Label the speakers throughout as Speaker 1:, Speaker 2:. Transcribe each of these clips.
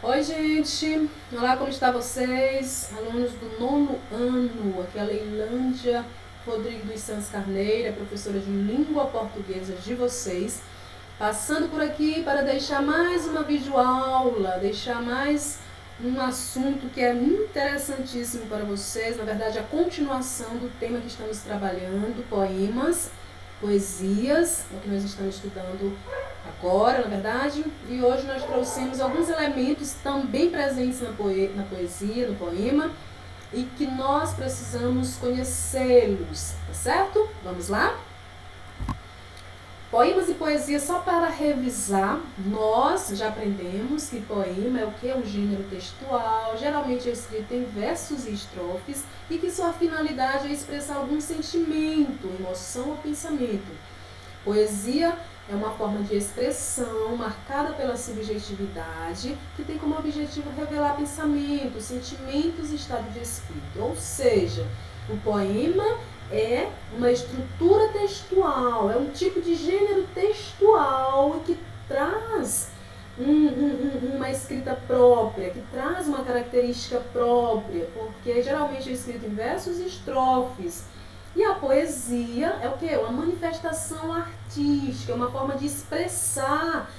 Speaker 1: Oi, gente! Olá, como está vocês? Alunos do 9º ano, aqui é a Leilândia Rodrigo dos Santos Carneiro, professora de língua portuguesa de vocês, passando por aqui para deixar mais uma videoaula, deixar mais um assunto que é interessantíssimo para vocês, na verdade a continuação do tema que estamos trabalhando, poemas, poesias, é o que nós estamos estudando agora, na verdade, e hoje nós trouxemos alguns elementos também presentes na poesia, no poema, e que nós precisamos conhecê-los, tá certo? Vamos lá? Poemas e poesia, só para revisar, nós já aprendemos que poema é o que? É um gênero textual, geralmente é escrito em versos e estrofes, e que sua finalidade é expressar algum sentimento, emoção ou pensamento. Poesia é uma forma de expressão marcada pela subjetividade, que tem como objetivo revelar pensamentos, sentimentos e estado de espírito. Ou seja, o poema é uma estrutura textual, é um tipo de gênero textual que traz uma escrita própria, que traz uma característica própria, porque geralmente é escrito em versos e estrofes. E a poesia é o quê? Uma manifestação artística, uma forma de expressar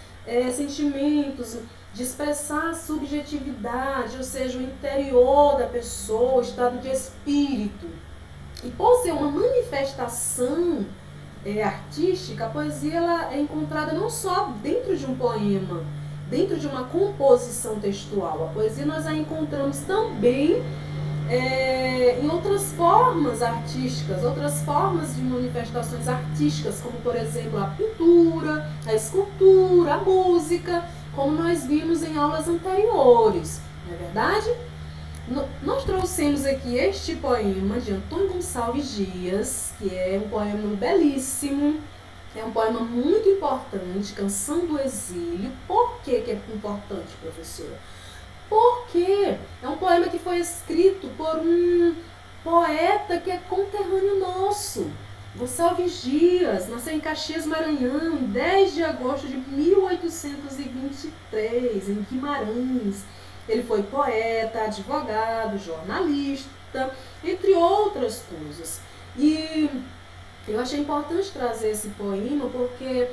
Speaker 1: sentimentos, de expressar a subjetividade, ou seja, o interior da pessoa, o estado de espírito. E por ser uma manifestação artística, a poesia ela é encontrada não só dentro de um poema, dentro de uma composição textual. A poesia nós a encontramos também em outras formas artísticas, outras formas de manifestações artísticas, como por exemplo a pintura, a escultura, a música, como nós vimos em aulas anteriores, não é verdade? Nós trouxemos aqui este poema de Antônio Gonçalves Dias, que é um poema belíssimo, é um poema muito importante, Canção do Exílio. Por que é importante, professora? Porque é um poema que foi escrito por um poeta que é conterrâneo nosso. Gonçalves Dias nasceu em Caxias, Maranhão, em 10 de agosto de 1823, em Guimarães. Ele foi poeta, advogado, jornalista, entre outras coisas. E eu achei importante trazer esse poema porque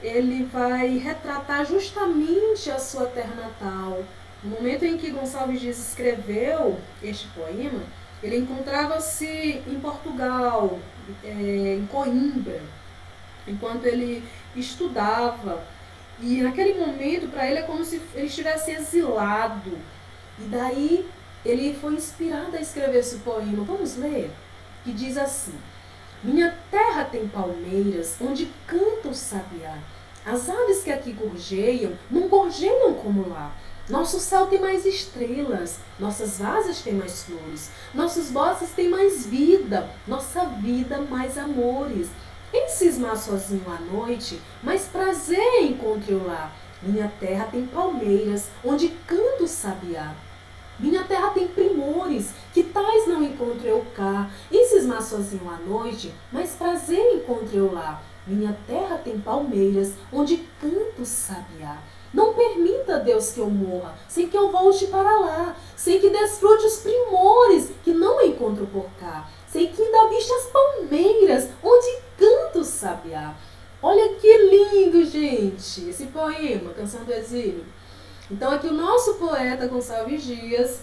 Speaker 1: ele vai retratar justamente a sua terra natal. No momento em que Gonçalves Dias escreveu este poema, ele encontrava-se em Portugal, em Coimbra, enquanto ele estudava. E naquele momento, para ele, é como se ele estivesse exilado. E daí, ele foi inspirado a escrever esse poema. Vamos ler? Que diz assim: minha terra tem palmeiras, onde canta o sabiá. As aves que aqui gorjeiam, não gorjeiam como lá. Nosso céu tem mais estrelas, nossas vasas têm mais flores, nossos bosques têm mais vida, nossa vida mais amores. Em cismar sozinho à noite, mais prazer encontre-o lá. Minha terra tem palmeiras, onde canta o sabiá. Minha terra tem primores, que tais não encontro eu cá. Em cismar sozinho à noite, mais prazer encontro eu lá. Minha terra tem palmeiras, onde canta o sabiá. Não permita, Deus, que eu morra, sem que eu volte para lá, sem que desfrute os primores, que não encontro por cá, sem que ainda viste as palmeiras, onde canta o sabiá. Olha que lindo, gente, esse poema, Canção do Exílio. Então aqui o nosso poeta Gonçalves Dias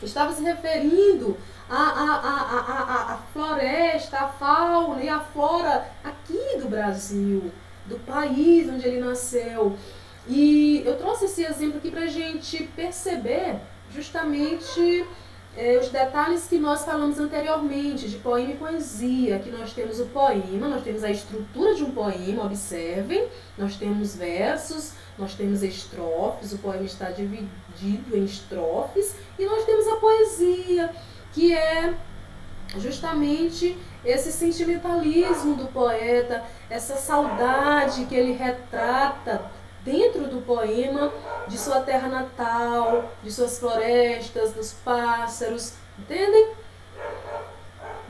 Speaker 1: estava se referindo à floresta, à fauna e à flora aqui do Brasil, do país onde ele nasceu. E eu trouxe esse exemplo aqui para a gente perceber justamente os detalhes que nós falamos anteriormente, de poema e poesia. Aqui nós temos o poema, nós temos a estrutura de um poema, observem, nós temos versos, nós temos estrofes, o poema está dividido em estrofes, e nós temos a poesia, que é justamente esse sentimentalismo do poeta, essa saudade que ele retrata dentro do poema de sua terra natal, de suas florestas, dos pássaros, entendem?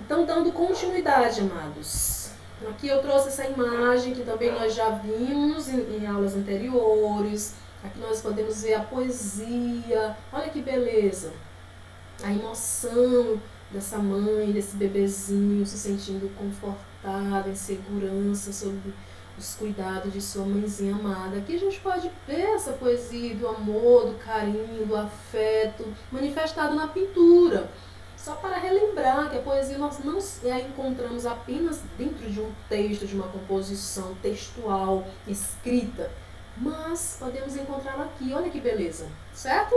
Speaker 1: Então, dando continuidade, amados. Aqui eu trouxe essa imagem que também nós já vimos em aulas anteriores. Aqui nós podemos ver a poesia, olha que beleza, a emoção dessa mãe, desse bebezinho se sentindo confortada, em segurança, sob os cuidados de sua mãezinha amada. Aqui a gente pode ver essa poesia do amor, do carinho, do afeto, manifestado na pintura. Só para relembrar que a poesia nós não a encontramos apenas dentro de um texto, de uma composição textual, escrita, mas podemos encontrá-la aqui. Olha que beleza, certo?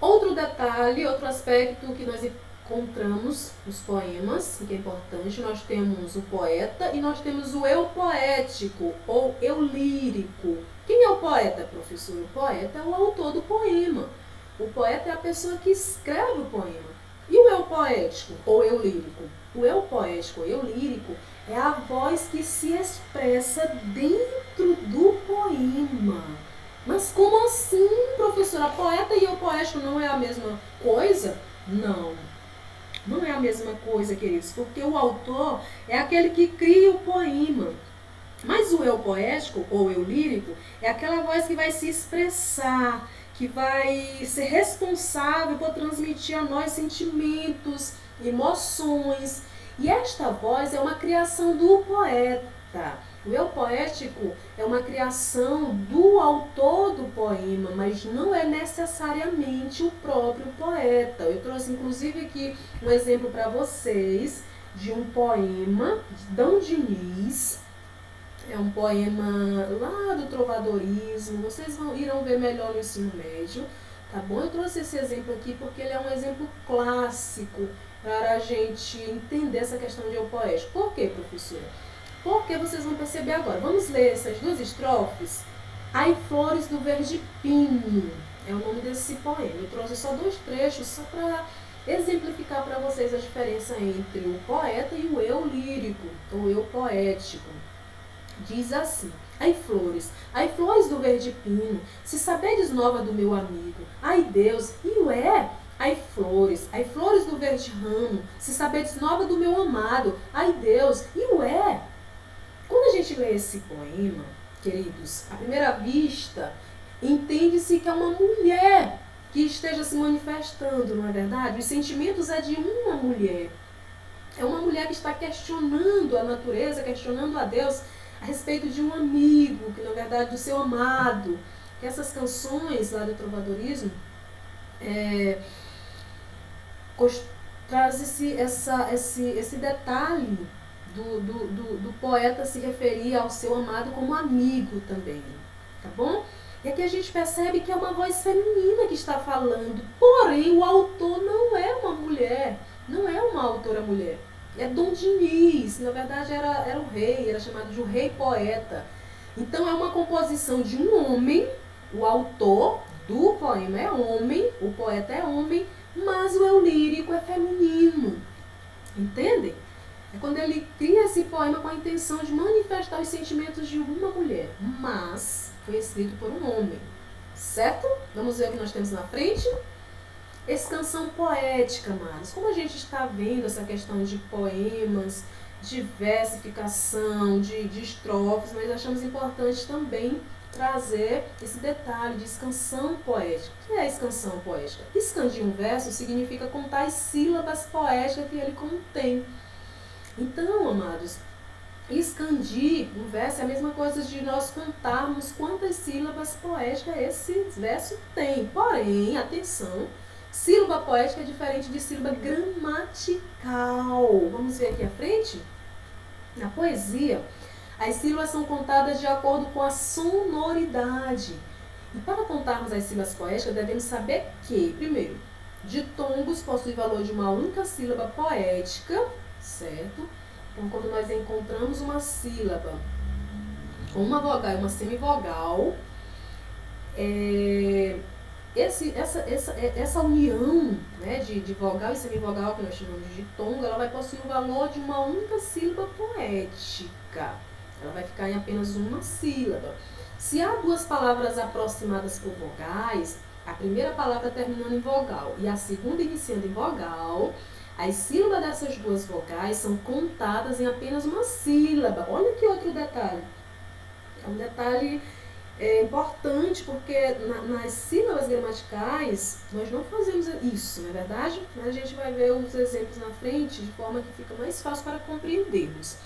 Speaker 1: Outro detalhe, outro aspecto que nós encontramos nos poemas, que é importante, nós temos o poeta e nós temos o eu poético ou eu lírico. Quem é o poeta, professor? O poeta é o autor do poema. O poeta é a pessoa que escreve o poema. E o eu poético ou eu lírico? O eu poético ou eu lírico é a voz que se expressa dentro do poema. Mas como assim, professora? Poeta e eu poético não é a mesma coisa? Não, não é a mesma coisa, queridos, porque o autor é aquele que cria o poema. Mas o eu poético ou eu lírico é aquela voz que vai se expressar, que vai ser responsável por transmitir a nós sentimentos, emoções. E esta voz é uma criação do poeta. O eu poético é uma criação do autor do poema, mas não é necessariamente o próprio poeta. Eu trouxe inclusive aqui um exemplo para vocês de um poema de Dom Diniz. É um poema lá do trovadorismo, vocês irão ver melhor no ensino médio, tá bom? Eu trouxe esse exemplo aqui porque ele é um exemplo clássico para a gente entender essa questão de eu poético. Por quê, professora? Porque vocês vão perceber agora. Vamos ler essas duas estrofes? Ai, flores do verde pinho, é o nome desse poema. Eu trouxe só 2 trechos, só para exemplificar para vocês a diferença entre o poeta e o eu lírico, ou eu poético. Diz assim: ai flores do verde pinho, se sabedes nova do meu amigo, ai Deus, e o é? Ai flores do verde ramo, se sabedes nova do meu amado, ai Deus, e o é? Quando a gente lê esse poema, queridos, à primeira vista, entende-se que é uma mulher que esteja se manifestando, não é verdade? Os sentimentos é de uma mulher. É uma mulher que está questionando a natureza, questionando a Deus a respeito de um amigo, que na verdade do seu amado. Que essas canções lá do trovadorismo traz esse detalhe do poeta se referir ao seu amado como amigo também, tá bom? E aqui a gente percebe que é uma voz feminina que está falando, porém o autor não é uma mulher, não é uma autora mulher. É Dom Diniz, na verdade era o rei, era chamado de o rei poeta. Então é uma composição de um homem, o autor do poema é homem, o poeta é homem, mas o eu lírico é feminino. Entendem? É quando ele cria esse poema com a intenção de manifestar os sentimentos de uma mulher, mas foi escrito por um homem. Certo? Vamos ver o que nós temos na frente. Canção poética, amados. Como a gente está vendo essa questão de poemas, de versificação, de estrofes, nós achamos importante também trazer esse detalhe de escansão poética. O que é escansão poética? Escandir um verso significa contar as sílabas poéticas que ele contém. Então, amados, escandir um verso é a mesma coisa de nós contarmos quantas sílabas poéticas esse verso tem. Porém, atenção, sílaba poética é diferente de sílaba gramatical. Vamos ver aqui à frente? Na poesia, as sílabas são contadas de acordo com a sonoridade. E para contarmos as sílabas poéticas, devemos saber que, primeiro, ditongos possuem valor de uma única sílaba poética, certo? Então, quando nós encontramos uma sílaba com uma vogal e uma semivogal, essa união, né, de vogal e semivogal, que nós chamamos de ditongo, ela vai possuir o valor de uma única sílaba poética. Ela vai ficar em apenas uma sílaba. Se há 2 palavras aproximadas por vogais, a primeira palavra terminando em vogal e a segunda iniciando em vogal, as sílabas dessas 2 vogais são contadas em apenas uma sílaba. Olha que outro detalhe. É um detalhe é importante porque nas sílabas gramaticais nós não fazemos isso, não é verdade? Mas a gente vai ver os exemplos na frente de forma que fica mais fácil para compreendermos.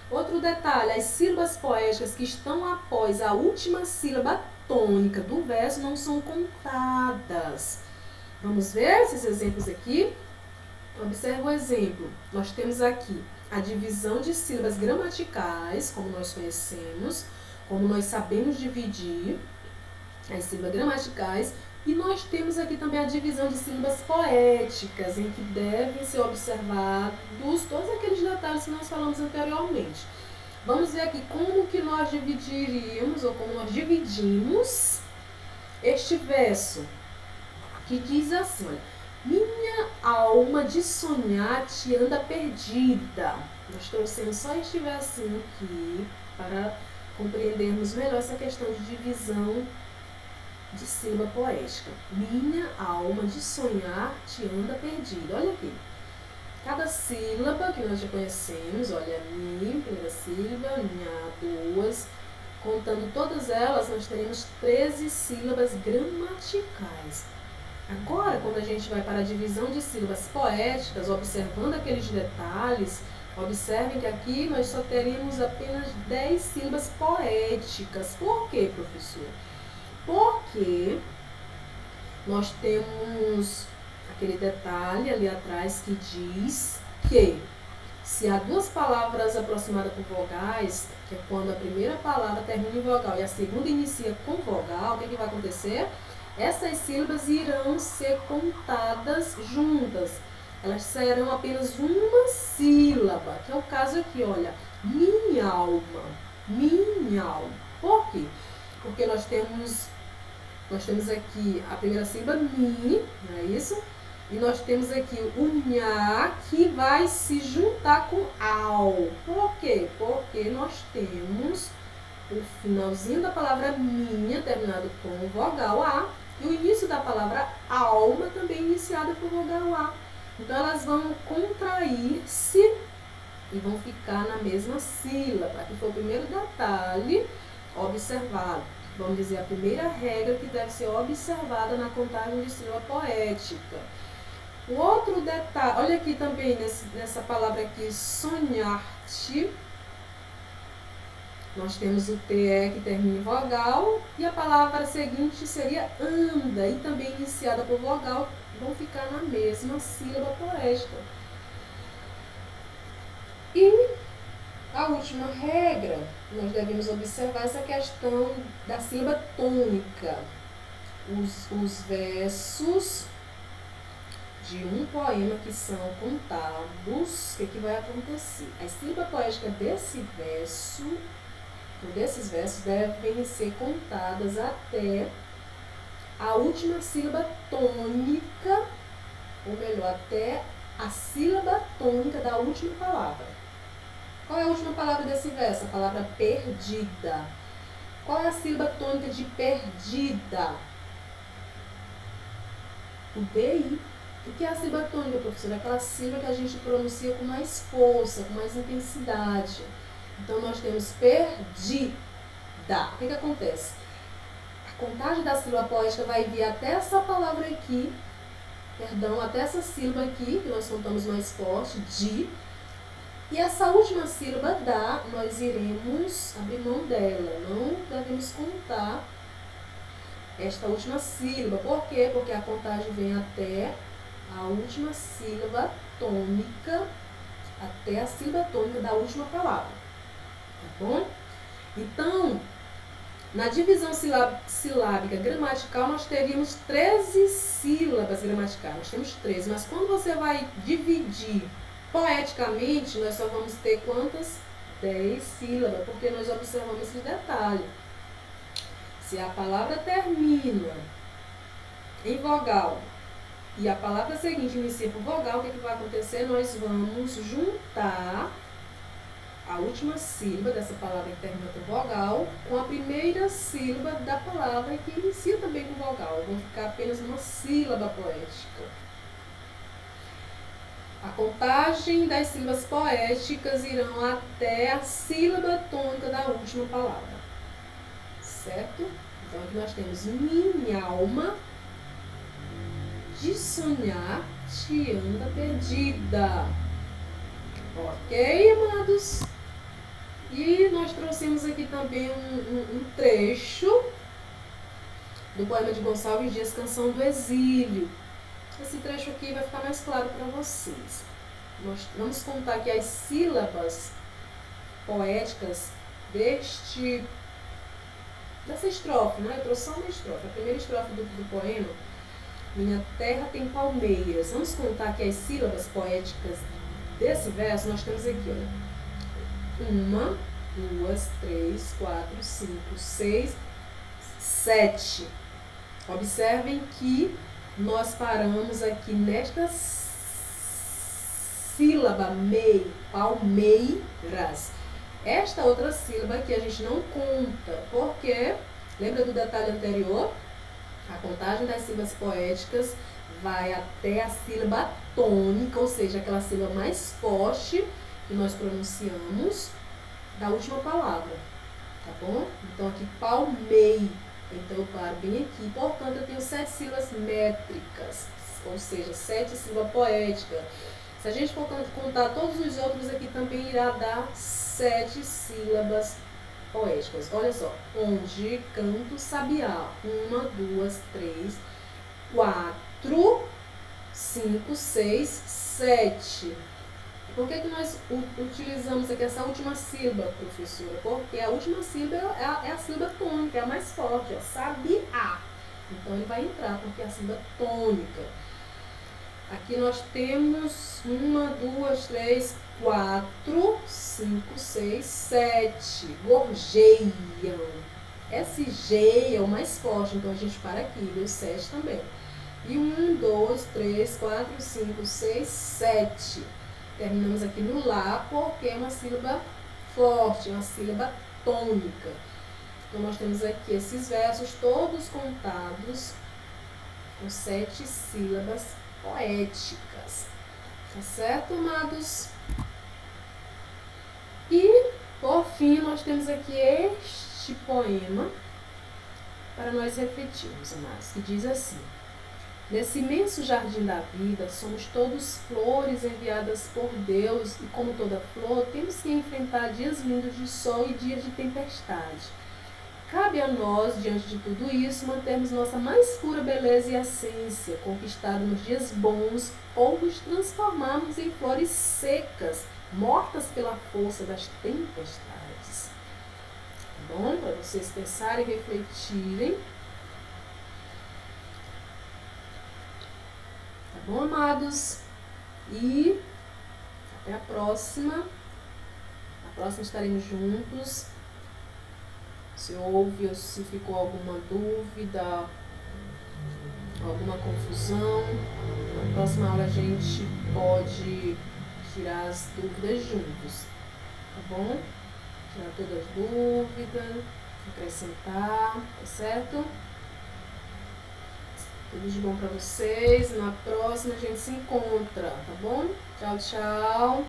Speaker 1: Outro detalhe, as sílabas poéticas que estão após a última sílaba tônica do verso não são contadas. Vamos ver esses exemplos aqui? Observe o exemplo. Nós temos aqui a divisão de sílabas gramaticais, como nós conhecemos, como nós sabemos dividir as sílabas gramaticais, e nós temos aqui também a divisão de sílabas poéticas, em que devem ser observados todos aqueles detalhes que nós falamos anteriormente. Vamos ver aqui como que nós dividiríamos, ou como nós dividimos este verso, que diz assim, olha, minha alma de sonhar te anda perdida. Nós trouxemos só este versinho aqui para compreendermos melhor essa questão de divisão de sílaba poética. Minha alma de sonhar te anda perdida. Olha aqui. Cada sílaba que nós já conhecemos, olha, mi, primeira sílaba, minha, duas. Contando todas elas, nós teremos 13 sílabas gramaticais. Agora, quando a gente vai para a divisão de sílabas poéticas, observando aqueles detalhes, observem que aqui nós só teríamos apenas 10 sílabas poéticas. Por quê, professor? Porque nós temos aquele detalhe ali atrás que diz que se há duas palavras aproximadas por vogais, que é quando a primeira palavra termina em vogal e a segunda inicia com vogal, o que vai acontecer? Essas sílabas irão ser contadas juntas. Elas serão apenas uma sílaba, que é o caso aqui, olha, minha alma, minha alma. Por quê? Porque nós temos aqui a primeira sílaba mi, não é isso? E nós temos aqui o nha, que vai se juntar com ao. Por quê? Porque nós temos o finalzinho da palavra minha, terminado com o vogal A, e o início da palavra alma, também iniciada por vogal A. Então, elas vão contrair-se e vão ficar na mesma sílaba. Aqui foi o primeiro detalhe observado. Vamos dizer, a primeira regra que deve ser observada na contagem de sílaba poética. O outro detalhe, olha aqui também nessa palavra aqui, sonhar-te. Nós temos o TE que termina em vogal e a palavra seguinte seria anda e também iniciada por vogal, vão ficar na mesma sílaba poética. E a última regra, nós devemos observar essa questão da sílaba tônica. Os versos de um poema que são contados, o que vai acontecer? A sílaba poética desses versos devem ser contadas até a última sílaba tônica, ou melhor, até a sílaba tônica da última palavra. Qual é a última palavra desse verso? A palavra perdida. Qual é a sílaba tônica de perdida? O DI. O que é a sílaba tônica, professor? É aquela sílaba que a gente pronuncia com mais força, com mais intensidade. Então, nós temos perdida. O que acontece? A contagem da sílaba poética vai vir até essa palavra aqui, até essa sílaba aqui, que nós contamos mais forte, de. E essa última sílaba da, nós iremos abrir mão dela. Não devemos contar esta última sílaba. Por quê? Porque a contagem vem até a última sílaba tônica, até a sílaba tônica da última palavra. Tá bom? Então, na divisão silábica gramatical, nós teríamos 13 sílabas gramaticais. Nós temos 13, mas quando você vai dividir poeticamente, nós só vamos ter quantas? 10 sílabas, porque nós observamos esse detalhe. Se a palavra termina em vogal e a palavra seguinte inicia por vogal, o que vai acontecer? Nós vamos juntar a última sílaba dessa palavra que termina por vogal com a primeira sílaba da palavra que inicia também com vogal. Vão ficar apenas uma sílaba poética. A contagem das sílabas poéticas irão até a sílaba tônica da última palavra. certo? Então aqui nós temos: minha alma de sonhar te anda perdida. Ok, amados? E nós trouxemos aqui também um trecho do poema de Gonçalves Dias, Canção do Exílio. Esse trecho aqui vai ficar mais claro para vocês. Nós vamos contar aqui as sílabas poéticas dessa estrofe, né? Eu trouxe só uma estrofe, a primeira estrofe do poema: minha terra tem palmeiras. Vamos contar aqui as sílabas poéticas desse verso. Nós temos aqui, olha: 1, 2, 3, 4, 5, 6, 7. Observem que nós paramos aqui nesta sílaba mei, palmeiras. Esta outra sílaba aqui a gente não conta, porque, lembra do detalhe anterior? A contagem das sílabas poéticas vai até a sílaba tônica, ou seja, aquela sílaba mais forte que nós pronunciamos da última palavra, tá bom? Então aqui palmei, então eu paro bem aqui. Portanto, eu tenho 7 sílabas métricas, ou seja, 7 sílabas poéticas. Se a gente for contar todos os outros aqui, também irá dar 7 sílabas poéticas. Olha só: onde canto sabiá. 1, 2, 3, 4, 5, 6, 7. Por que nós utilizamos aqui essa última sílaba, professora? Porque a última sílaba é a sílaba tônica, é a mais forte, ó, sabiá. Então ele vai entrar porque é a sílaba tônica. Aqui nós temos 1, 2, 3, 4, 5, 6, 7. Gorjeiam. Esse G é o mais forte, então a gente para aqui, deu 7 também. E 1, 2, 3, 4, 5, 6, 7. Terminamos aqui no lá, porque é uma sílaba forte, é uma sílaba tônica. Então nós temos aqui esses versos todos contados com 7 sílabas poéticas. Tá certo, amados? E, por fim, nós temos aqui este poema para nós refletirmos, amados, que diz assim: nesse imenso jardim da vida, somos todos flores enviadas por Deus, e como toda flor, temos que enfrentar dias lindos de sol e dias de tempestade. Cabe a nós, diante de tudo isso, mantermos nossa mais pura beleza e essência, conquistada nos dias bons, ou nos transformarmos em flores secas, mortas pela força das tempestades. Tá bom? Para vocês pensarem e refletirem. Tá bom, amados? E até a próxima. Na próxima estaremos juntos. Se houve ou se ficou alguma dúvida, alguma confusão, na próxima aula a gente pode tirar as dúvidas juntos, tá bom? Tirar todas as dúvidas, acrescentar, tá certo? Tudo de bom pra vocês. Na próxima a gente se encontra, tá bom? Tchau, tchau.